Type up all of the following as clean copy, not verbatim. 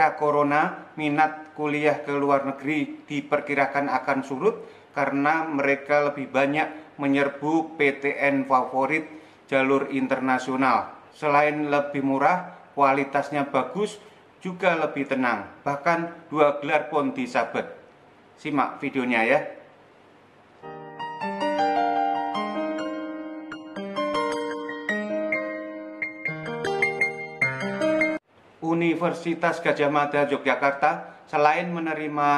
era corona, minat kuliah ke luar negeri diperkirakan akan surut karena mereka lebih banyak menyerbu PTN favorit jalur internasional. Selain lebih murah, kualitasnya bagus, juga lebih tenang. Bahkan 2 gelar pun disabet. Simak videonya ya. Universitas Gadjah Mada Yogyakarta selain menerima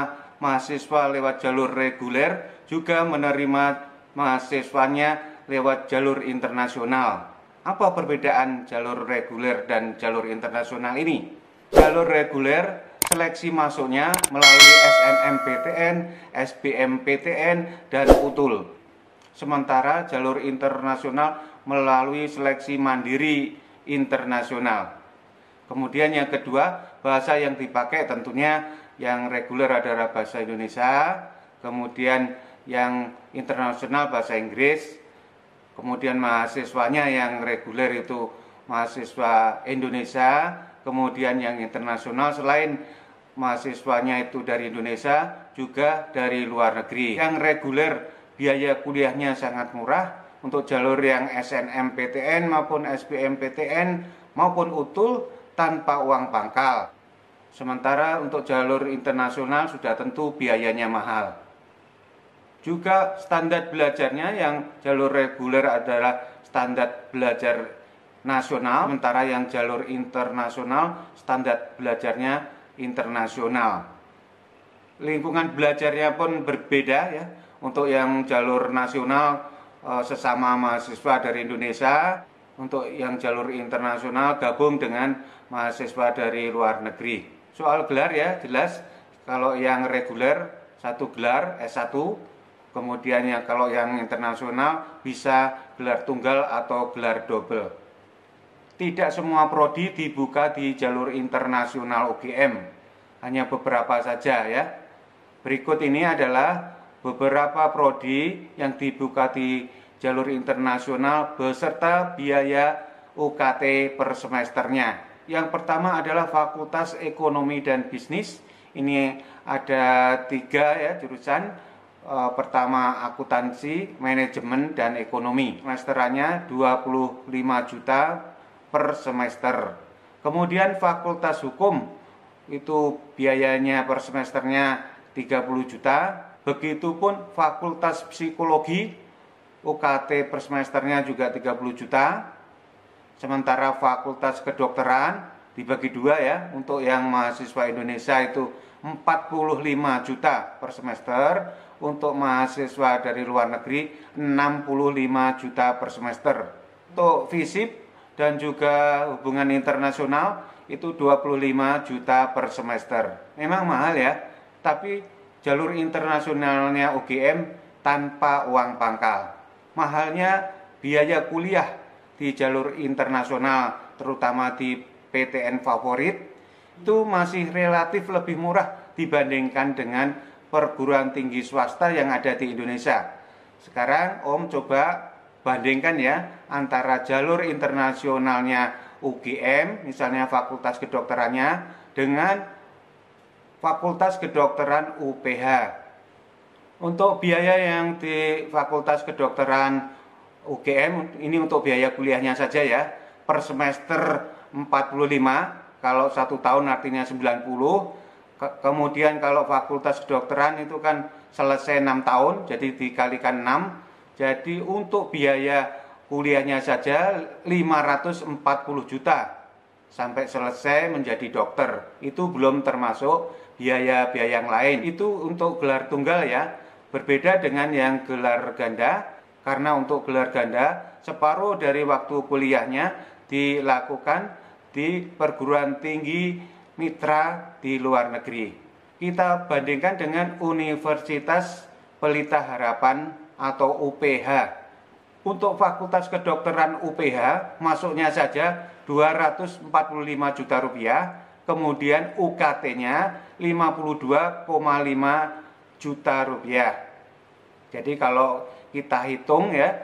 mahasiswa lewat jalur reguler, juga menerima mahasiswanya lewat jalur internasional. Apa perbedaan jalur reguler dan jalur internasional ini? Jalur reguler seleksi masuknya melalui SNMPTN, SBMPTN, dan UTUL. Sementara jalur internasional melalui seleksi mandiri internasional. Kemudian yang kedua, bahasa yang dipakai tentunya yang reguler adalah bahasa Indonesia, kemudian yang internasional bahasa Inggris, kemudian mahasiswanya yang reguler itu mahasiswa Indonesia, kemudian yang internasional selain mahasiswanya itu dari Indonesia juga dari luar negeri. Yang reguler biaya kuliahnya sangat murah untuk jalur yang SNMPTN maupun SBMPTN maupun UTUL tanpa uang pangkal. Sementara untuk jalur internasional sudah tentu biayanya mahal. Juga standar belajarnya yang jalur reguler adalah standar belajar nasional, sementara yang jalur internasional standar belajarnya internasional. Lingkungan belajarnya pun berbeda ya. Untuk yang jalur nasional sesama mahasiswa dari Indonesia, untuk yang jalur internasional gabung dengan mahasiswa dari luar negeri. Soal gelar ya jelas, kalau yang reguler 1 gelar S1, kemudian kalau yang internasional bisa gelar tunggal atau gelar double. Tidak semua prodi dibuka di jalur internasional UGM, hanya beberapa saja ya. Berikut ini adalah beberapa prodi yang dibuka di jalur internasional beserta biaya UKT per semesternya. Yang pertama adalah Fakultas Ekonomi dan Bisnis. Ini ada 3 ya jurusan. Pertama akuntansi, manajemen, dan ekonomi. Semesterannya 25 juta per semester. Kemudian Fakultas Hukum, itu biayanya per semesternya 30 juta. Begitupun Fakultas Psikologi, UKT per semesternya juga 30 juta. Sementara Fakultas Kedokteran dibagi 2 ya. Untuk yang mahasiswa Indonesia itu 45 juta per semester. Untuk mahasiswa dari luar negeri 65 juta per semester. Untuk FISIP dan juga hubungan internasional itu 25 juta per semester. Memang mahal ya, tapi jalur internasionalnya UGM tanpa uang pangkal. Mahalnya biaya kuliah di jalur internasional, terutama di PTN favorit, itu masih relatif lebih murah dibandingkan dengan perguruan tinggi swasta yang ada di Indonesia. Sekarang Om coba bandingkan ya antara jalur internasionalnya UGM, misalnya Fakultas Kedokterannya, dengan Fakultas Kedokteran UPH. Untuk biaya yang di Fakultas Kedokteran UGM, ini untuk biaya kuliahnya saja ya, per semester 45, kalau 1 tahun artinya 90. Kemudian kalau Fakultas Kedokteran itu kan selesai 6 tahun, jadi dikalikan 6. Jadi untuk biaya kuliahnya saja 540 juta sampai selesai menjadi dokter. Itu belum termasuk biaya-biaya yang lain. Itu untuk gelar tunggal ya, berbeda dengan yang gelar ganda. Karena untuk gelar ganda, separuh dari waktu kuliahnya dilakukan di perguruan tinggi mitra di luar negeri. Kita bandingkan dengan Universitas Pelita Harapan atau UPH. Untuk Fakultas Kedokteran UPH, masuknya saja 245 juta rupiah, kemudian UKT-nya 52,5 juta rupiah. Jadi kalau kita hitung ya,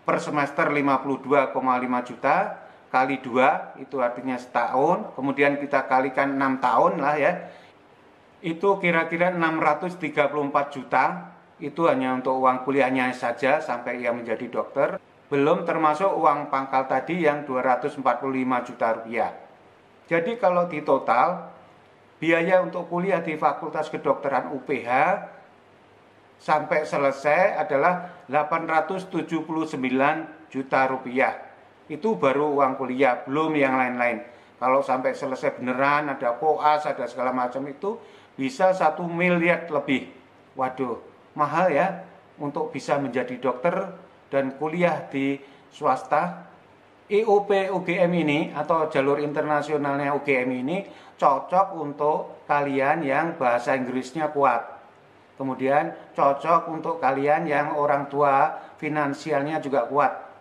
per semester 52,5 juta, kali 2, itu artinya setahun, kemudian kita kalikan 6 tahun lah ya, itu kira-kira 634 juta, itu hanya untuk uang kuliahnya saja sampai ia menjadi dokter, belum termasuk uang pangkal tadi yang 245 juta rupiah. Jadi kalau di total, biaya untuk kuliah di Fakultas Kedokteran UPH sampai selesai adalah 879 juta rupiah. Itu baru uang kuliah, belum yang lain-lain. Kalau sampai selesai beneran, ada koas, ada segala macam, itu bisa 1 miliar lebih. Waduh, mahal ya untuk bisa menjadi dokter dan kuliah di swasta. IUP UGM ini atau jalur internasionalnya UGM ini cocok untuk kalian yang bahasa Inggrisnya kuat. Kemudian cocok untuk kalian yang orang tua finansialnya juga kuat.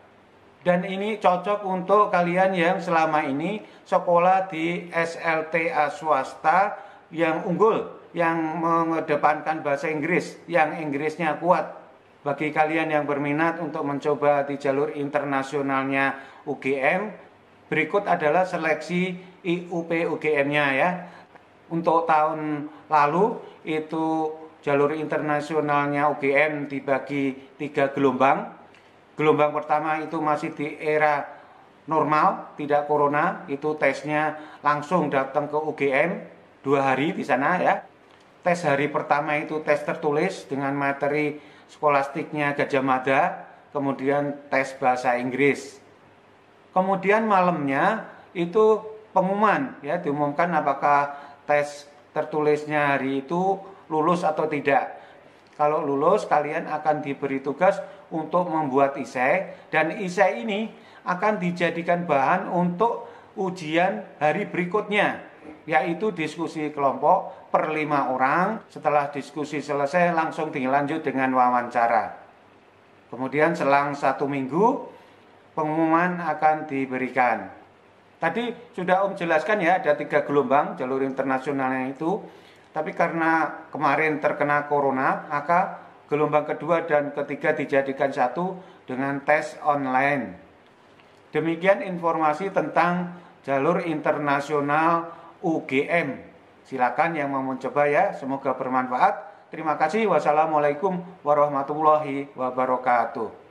Dan ini cocok untuk kalian yang selama ini sekolah di SLTA swasta yang unggul, yang mengedepankan bahasa Inggris, yang Inggrisnya kuat. Bagi kalian yang berminat untuk mencoba di jalur internasionalnya UGM, berikut adalah seleksi IUP UGM-nya ya. Untuk tahun lalu itu jalur internasionalnya UGM dibagi 3 gelombang. Gelombang pertama itu masih di era normal, tidak corona, itu tesnya langsung datang ke UGM 2 hari di sana ya. Tes hari pertama itu tes tertulis dengan materi skolastiknya Gajah Mada, kemudian tes bahasa Inggris. Kemudian malamnya itu pengumuman ya, diumumkan apakah tes tertulisnya hari itu lulus atau tidak. Kalau lulus, kalian akan diberi tugas untuk membuat esai, dan esai ini akan dijadikan bahan untuk ujian hari berikutnya, yaitu diskusi kelompok per 5 orang. Setelah diskusi selesai, langsung dilanjut dengan wawancara. Kemudian selang 1 minggu, pengumuman akan diberikan. Tadi sudah Om jelaskan ya, ada 3 gelombang jalur internasionalnya itu. Tapi karena kemarin terkena corona, maka gelombang kedua dan ketiga dijadikan satu dengan tes online. Demikian informasi tentang jalur internasional UGM. Silakan yang mau mencoba ya, semoga bermanfaat. Terima kasih. Wassalamualaikum warahmatullahi wabarakatuh.